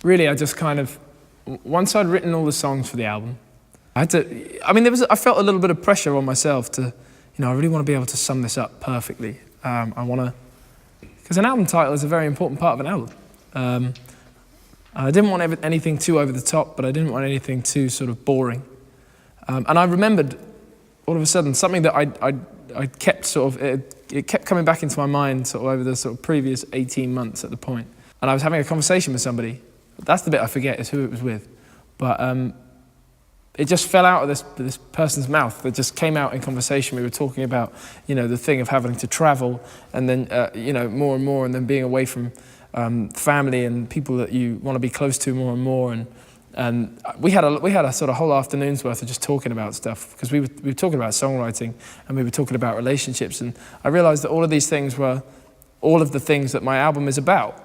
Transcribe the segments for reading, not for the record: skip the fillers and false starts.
really, I just kind of, once I'd written all the songs for the album, I felt a little bit of pressure on myself to, I really want to be able to sum this up perfectly. Because an album title is a very important part of an album. I didn't want anything too over the top, but I didn't want anything too sort of boring. And I remembered, all of a sudden, something that I kept sort of, it kept coming back into my mind sort of over the sort of previous 18 months at the point. And I was having a conversation with somebody. That's the bit I forget, is who it was with. But it just fell out of this person's mouth. It just came out in conversation. We were talking about, the thing of having to travel, and then, more and more, and then being away from family and people that you want to be close to more and more. And we had a sort of whole afternoon's worth of just talking about stuff, because we were talking about songwriting, and we were talking about relationships. And I realized that all of these things were all of the things that my album is about.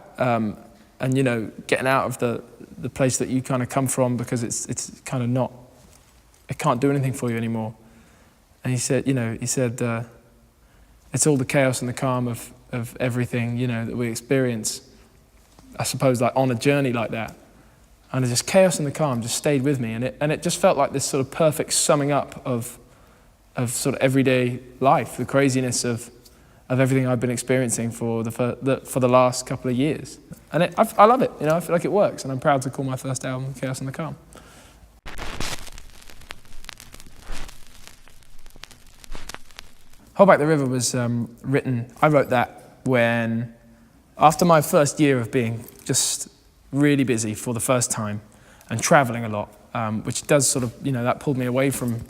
And getting out of the place that you kind of come from, because it's kind of not, it can't do anything for you anymore. And he said, it's all the chaos and the calm of everything, that we experience, I suppose, like on a journey like that. And it's just chaos and the calm just stayed with me, and it just felt like this sort of perfect summing up of sort of everyday life, the craziness of everything I've been experiencing for the last couple of years. And I love it, I feel like it works, and I'm proud to call my first album Chaos and the Calm. Hold Back the River was written, I wrote that after my first year of being just really busy for the first time and traveling a lot, which does sort of, that pulled me away from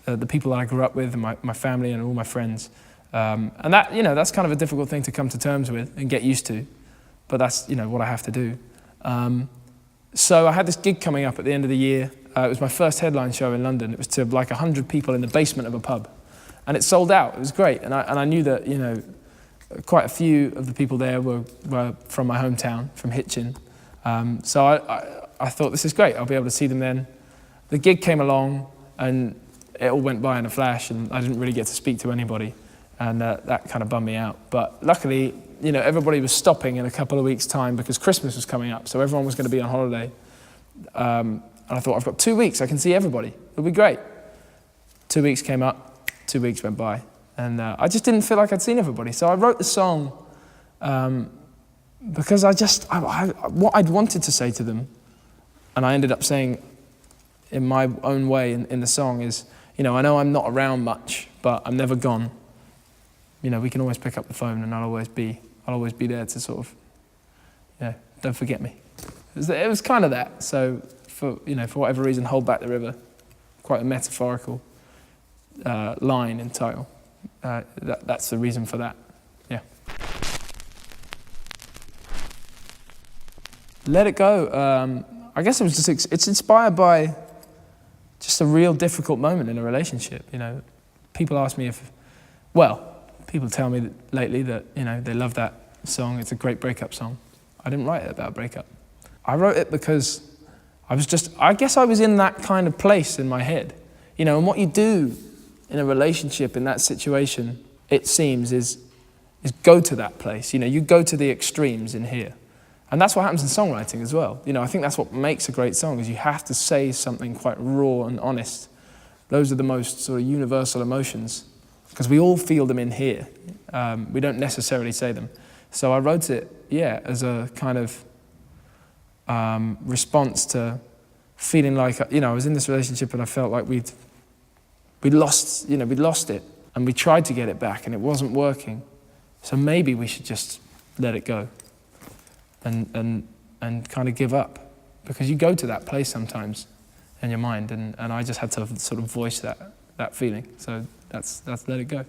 the people that I grew up with and my family and all my friends. And that, that's kind of a difficult thing to come to terms with and get used to, but that's, what I have to do. So I had this gig coming up at the end of the year. It was my first headline show in London. It was to like 100 people in the basement of a pub. And it sold out. It was great. And I knew that, quite a few of the people there were from my hometown, from Hitchin. So I thought, this is great. I'll be able to see them then. The gig came along, and it all went by in a flash, and I didn't really get to speak to anybody. And that kind of bummed me out. But luckily, everybody was stopping in a couple of weeks' time because Christmas was coming up, so everyone was going to be on holiday. And I thought, I've got 2 weeks, I can see everybody. It'll be great. 2 weeks came up. 2 weeks went by, and I just didn't feel like I'd seen everybody. So I wrote the song because what I'd wanted to say to them, and I ended up saying in my own way in the song is, I know I'm not around much, but I'm never gone. We can always pick up the phone, and I'll always be there to sort of, don't forget me. It was kind of that. So for whatever reason, Hold Back the River, quite a metaphorical line in Teil. That's the reason for that. Yeah. Let It Go. I guess it was just it's inspired by just a real difficult moment in a relationship. People ask me people tell me lately that they love that song. It's a great breakup song. I didn't write it about a breakup. I wrote it because I guess I was in that kind of place in my head. And what you do in a relationship in that situation, it seems, is go to that place. You go to the extremes in here. And that's what happens in songwriting as well. I think that's what makes a great song, is you have to say something quite raw and honest. Those are the most sort of universal emotions, because we all feel them in here. We don't necessarily say them. So I wrote it, as a kind of response to feeling like, I was in this relationship and I felt like we'd lost it, and we tried to get it back and it wasn't working. So maybe we should just let it go and kind of give up, because you go to that place sometimes in your mind, and I just had to sort of voice that feeling. So that's Let It Go.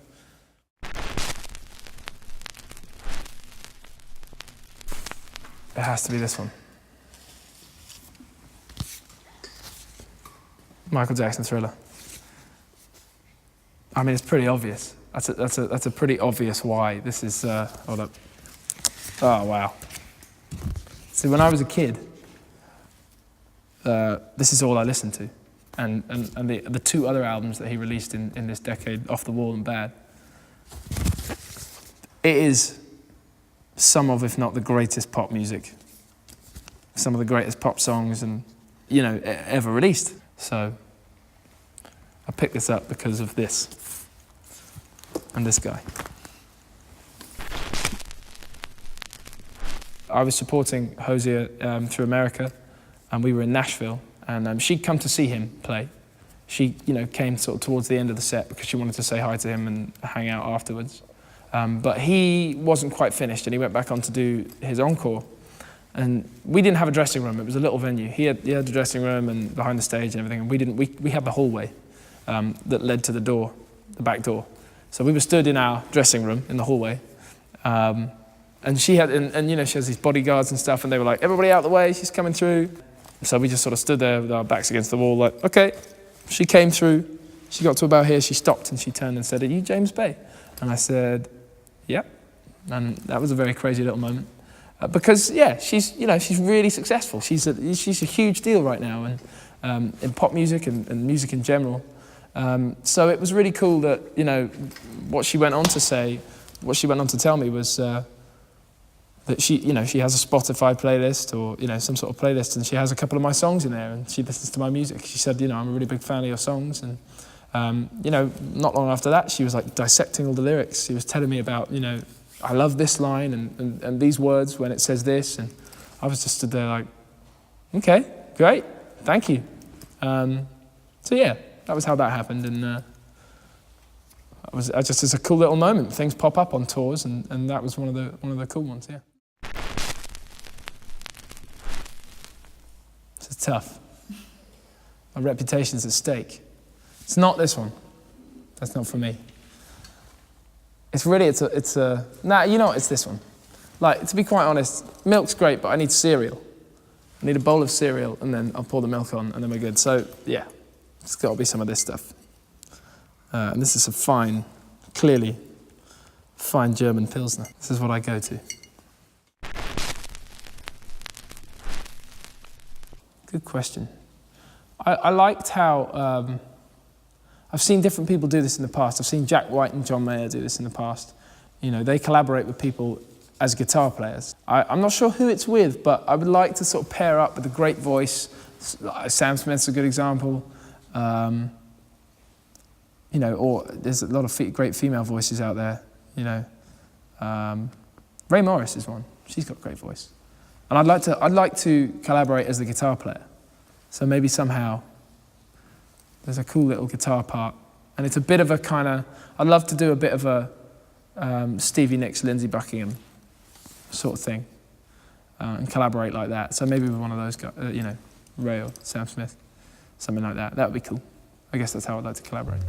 It has to be this one. Michael Jackson, Thriller. I mean, it's pretty obvious. That's a pretty obvious why. This is, hold up. Oh, wow. See, when I was a kid, this is all I listened to. And the two other albums that he released in this decade, Off the Wall and Bad, it is some of, if not the greatest pop music some of the greatest pop songs and, you know, ever released. So I picked this up because of this and this guy. I was supporting Hosier through America, and we were in Nashville, and she'd come to see him play. She, you know, came sort of towards the end of the set because she wanted to say hi to him and hang out afterwards. But he wasn't quite finished, and he went back on to do his encore. And we didn't have a dressing room. It was a little venue. He had the dressing room and behind the stage and everything, and we had the hallway that led to the door, the back door. So we were stood in our dressing room in the hallway. And she had, and you know, she has these bodyguards and stuff, and they were like, everybody out the way, she's coming through. So we just sort of stood there with our backs against the wall, like, okay. She came through, she got to about here, she stopped and she turned and said, "Are you James Bay?" And I said, "Yeah." And that was a very crazy little moment. Because, yeah, she's really successful. She's a huge deal right now, and in pop music and music in general. So it was really cool that, you know, what she went on to tell me was that she has a Spotify playlist or, you know, some sort of playlist, and she has a couple of my songs in there, and she listens to my music. She said, you know, I'm a really big fan of your songs, and you know, not long after that, she was like dissecting all the lyrics. She was telling me about, you know, I love this line and these words when it says this, and I was just stood there like, okay, great, thank you. So yeah, that was how that happened, and it's a cool little moment. Things pop up on tours, and that was one of the cool ones. Yeah. It's tough. My reputation's at stake. It's not this one. That's not for me. It's you know what, it's this one. Like, to be quite honest, milk's great, but I need cereal. I need a bowl of cereal, and then I'll pour the milk on, and then we're good. So, yeah, it's got to be some of this stuff. And this is a clearly fine German Pilsner. This is what I go to. Good question. I liked how, I've seen different people do this in the past. I've seen Jack White and John Mayer do this in the past. You know, they collaborate with people as guitar players. I'm not sure who it's with, but I would like to sort of pair up with a great voice. Sam Smith's a good example. You know, or there's a lot of great female voices out there, you know. Ray Morris is one. She's got a great voice. And I'd like to collaborate as the guitar player. So maybe somehow there's a cool little guitar part. And it's a bit of a kind of, I'd love to do a bit of a Stevie Nicks, Lindsey Buckingham sort of thing. And collaborate like that. So maybe with one of those guys, you know, Ray or Sam Smith, something like that. That would be cool. I guess that's how I'd like to collaborate.